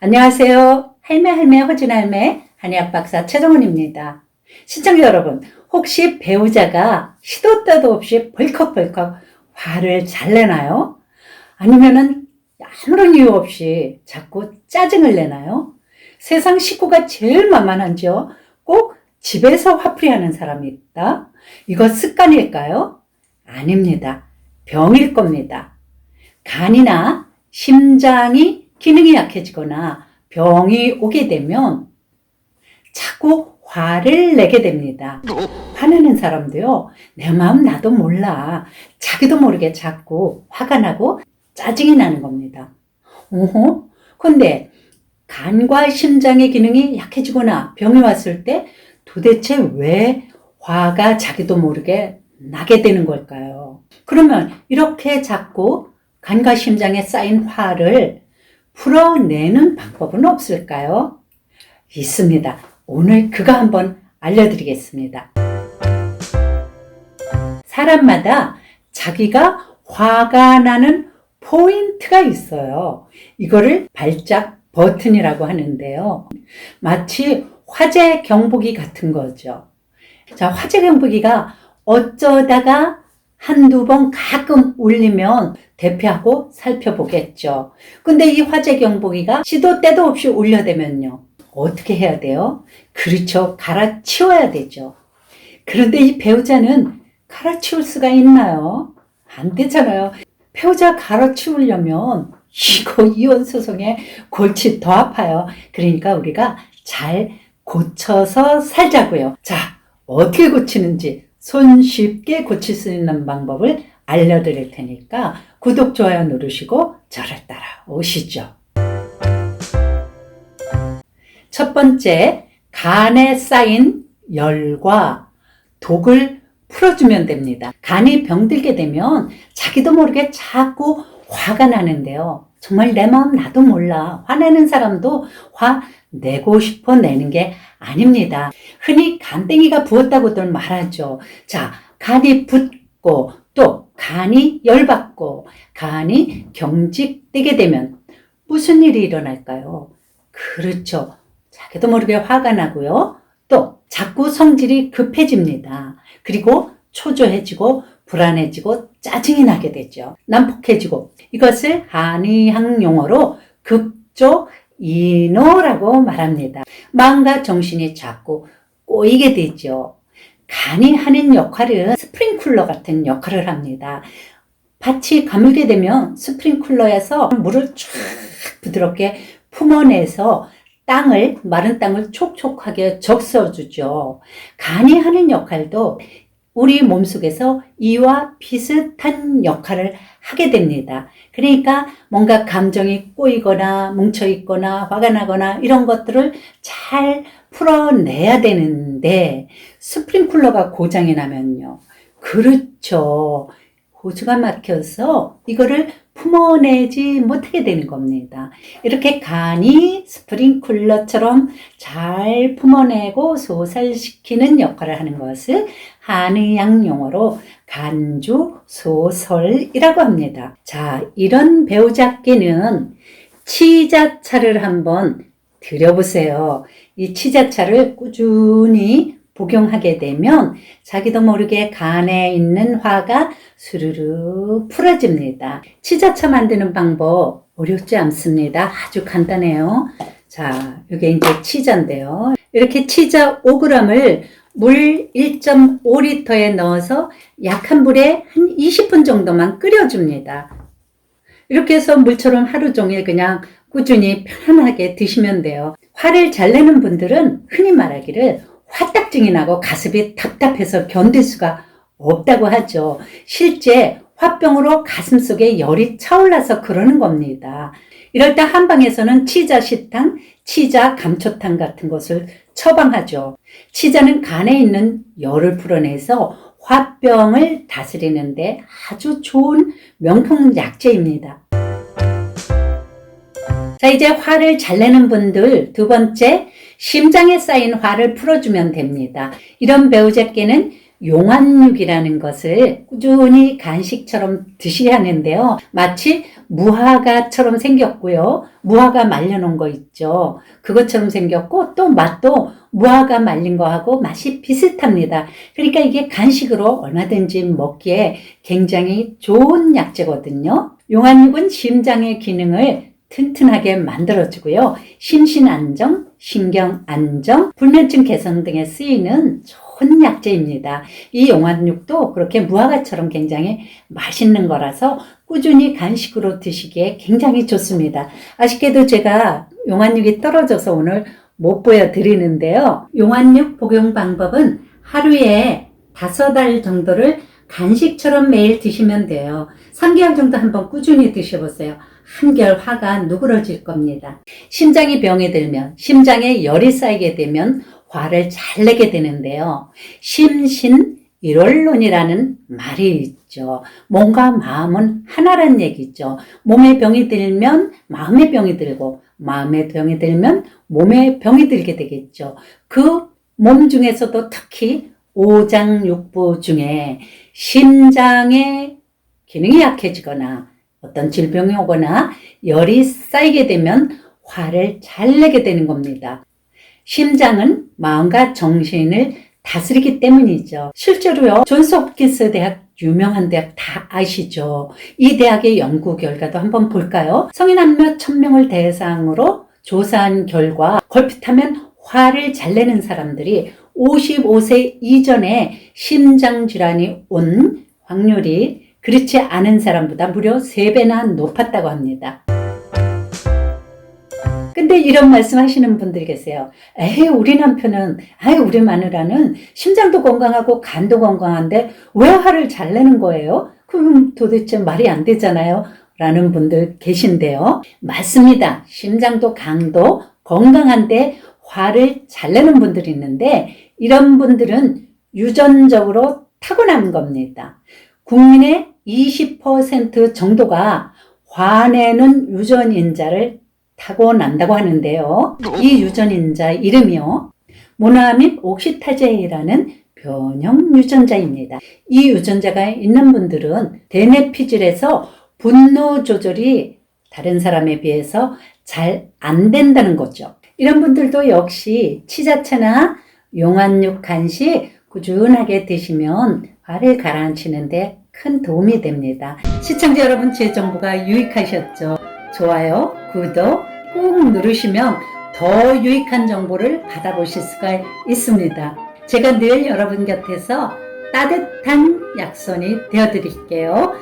안녕하세요. 할매 허진할매 한의학 박사 최정원입니다. 시청자 여러분, 혹시 배우자가 시도 때도 없이 벌컥벌컥 화를 잘 내나요? 아니면은 아무런 이유 없이 자꾸 짜증을 내나요? 세상 식구가 제일 만만하죠? 꼭 집에서 화풀이하는 사람이 있다? 이거 습관일까요? 아닙니다. 병일 겁니다. 간이나 심장이 기능이 약해지거나 병이 오게 되면 자꾸 화를 내게 됩니다. 화내는 사람도요, 내 마음 나도 몰라. 자기도 모르게 자꾸 화가 나고 짜증이 나는 겁니다. 근데 간과 심장의 기능이 약해지거나 병이 왔을 때 도대체 왜 화가 자기도 모르게 나게 되는 걸까요? 그러면 이렇게 자꾸 간과 심장에 쌓인 화를 풀어내는 방법은 없을까요? 있습니다. 오늘 그거 한번 알려드리겠습니다. 사람마다 자기가 화가 나는 포인트가 있어요. 이거를 발작 버튼이라고 하는데요. 마치 화재 경보기 같은 거죠. 자, 화재 경보기가 어쩌다가 한두 번 가끔 울리면 대피하고 살펴보겠죠. 근데 이 화재 경보기가 시도 때도 없이 울려대면요, 어떻게 해야 돼요? 그렇죠. 갈아치워야 되죠. 그런데 이 배우자는 갈아치울 수가 있나요? 안 되잖아요. 배우자 갈아치우려면 이거 이혼소송에 골치 더 아파요. 그러니까 우리가 잘 고쳐서 살자고요. 자, 어떻게 고치는지 손쉽게 고칠 수 있는 방법을 알려드릴 테니까 구독, 좋아요 누르시고 저를 따라오시죠. 첫 번째, 간에 쌓인 열과 독을 풀어주면 됩니다. 간이 병들게 되면 자기도 모르게 자꾸 화가 나는데요. 정말 내 마음 나도 몰라. 화내는 사람도 화 내고 싶어 내는 게 아닙니다. 흔히 간땡이가 부었다고들 말하죠. 자, 간이 붓고 또 간이 열받고 간이 경직되게 되면 무슨 일이 일어날까요? 그렇죠. 자기도 모르게 화가 나고요. 또 자꾸 성질이 급해집니다. 그리고 초조해지고 불안해지고 짜증이 나게 되죠. 난폭해지고, 이것을 한의학 용어로 급조인호라고 말합니다. 마음과 정신이 자꾸 꼬이게 되죠. 간이 하는 역할은 스프링클러 같은 역할을 합니다. 밭이 가물게 되면 스프링클러에서 물을 쫙 부드럽게 품어내서 마른 땅을 촉촉하게 적셔주죠. 간이 하는 역할도 우리 몸속에서 이와 비슷한 역할을 하게 됩니다. 그러니까 뭔가 감정이 꼬이거나 뭉쳐있거나 화가 나거나 이런 것들을 잘 풀어내야 되는데 스프링클러가 고장이 나면요. 그렇죠. 호수가 막혀서 이거를 품어내지 못하게 되는 겁니다. 이렇게 간이 스프링클러처럼 잘 품어내고 소설시키는 역할을 하는 것을 한의학 용어로 간주소설이라고 합니다. 자, 이런 배우자께는 치자차를 한번 드려보세요. 이 치자차를 꾸준히 복용하게 되면 자기도 모르게 간에 있는 화가 수르르 풀어집니다. 치자차 만드는 방법 어렵지 않습니다. 아주 간단해요. 자, 이게 이제 치자인데요. 이렇게 치자 5g을 물 1.5리터에 넣어서 약한 불에 한 20분 정도만 끓여줍니다. 이렇게 해서 물처럼 하루 종일 그냥 꾸준히 편안하게 드시면 돼요. 화를 잘 내는 분들은 흔히 말하기를 화딱증이 나고 가슴이 답답해서 견딜 수가 없다고 하죠. 실제 화병으로 가슴속에 열이 차올라서 그러는 겁니다. 이럴 때 한방에서는 치자시탕, 치자 감초탕 같은 것을 처방하죠. 치자는 간에 있는 열을 풀어내서 화병을 다스리는데 아주 좋은 명품 약재입니다. 자, 이제 화를 잘 내는 분들 두 번째, 심장에 쌓인 화를 풀어주면 됩니다. 이런 배우자께는 용환육이라는 것을 꾸준히 간식처럼 드시게 하는데요. 마치 무화과처럼 생겼고요. 무화과 말려놓은 거 있죠. 그것처럼 생겼고 또 맛도 무화과 말린 거하고 맛이 비슷합니다. 그러니까 이게 간식으로 얼마든지 먹기에 굉장히 좋은 약재거든요. 용환육은 심장의 기능을 튼튼하게 만들어주고요. 심신 안정, 신경 안정, 불면증 개선 등에 쓰이는 좋은 약재입니다. 이 용환육도 그렇게 무화과처럼 굉장히 맛있는 거라서 꾸준히 간식으로 드시기에 굉장히 좋습니다. 아쉽게도 제가 용환육이 떨어져서 오늘 못 보여드리는데요. 용환육 복용 방법은 하루에 5알 정도를 간식처럼 매일 드시면 돼요. 3개월 정도 한번 꾸준히 드셔보세요. 한결 화가 누그러질 겁니다. 심장이 병이 들면, 심장에 열이 쌓이게 되면 화를 잘 내게 되는데요. 심신일원론이라는 말이 있죠. 몸과 마음은 하나란 얘기죠. 몸에 병이 들면 마음에 병이 들고, 마음에 병이 들면 몸에 병이 들게 되겠죠. 그 몸 중에서도 특히 오장육부 중에 심장의 기능이 약해지거나 어떤 질병이 오거나 열이 쌓이게 되면 화를 잘 내게 되는 겁니다. 심장은 마음과 정신을 다스리기 때문이죠. 실제로요, 존스 홉킨스 대학, 유명한 대학 다 아시죠? 이 대학의 연구 결과도 한번 볼까요? 성인 한 몇 천 명을 대상으로 조사한 결과 걸핏하면 화를 잘 내는 사람들이 55세 이전에 심장질환이 온 확률이 그렇지 않은 사람보다 무려 3배나 높았다고 합니다. 근데 이런 말씀 하시는 분들이 계세요. 에이, 우리 남편은, 우리 마누라는 심장도 건강하고 간도 건강한데 왜 화를 잘 내는 거예요? 그럼 도대체 말이 안 되잖아요. 라는 분들 계신데요. 맞습니다. 심장도 간도 건강한데 화를 잘 내는 분들이 있는데 이런 분들은 유전적으로 타고난 겁니다. 국민의 20% 정도가 화내는 유전인자를 타고난다고 하는데요. 이 유전인자 이름이요, 모노아민 옥시타제이라는 변형 유전자입니다. 이 유전자가 있는 분들은 대뇌피질에서 분노 조절이 다른 사람에 비해서 잘 안 된다는 거죠. 이런 분들도 역시 치자차나 용환육 간식 꾸준하게 드시면 화를 가라앉히는데 큰 도움이 됩니다. 시청자 여러분, 제 정보가 유익하셨죠? 좋아요, 구독 꾹 누르시면 더 유익한 정보를 받아보실 수가 있습니다. 제가 늘 여러분 곁에서 따뜻한 약손이 되어드릴게요.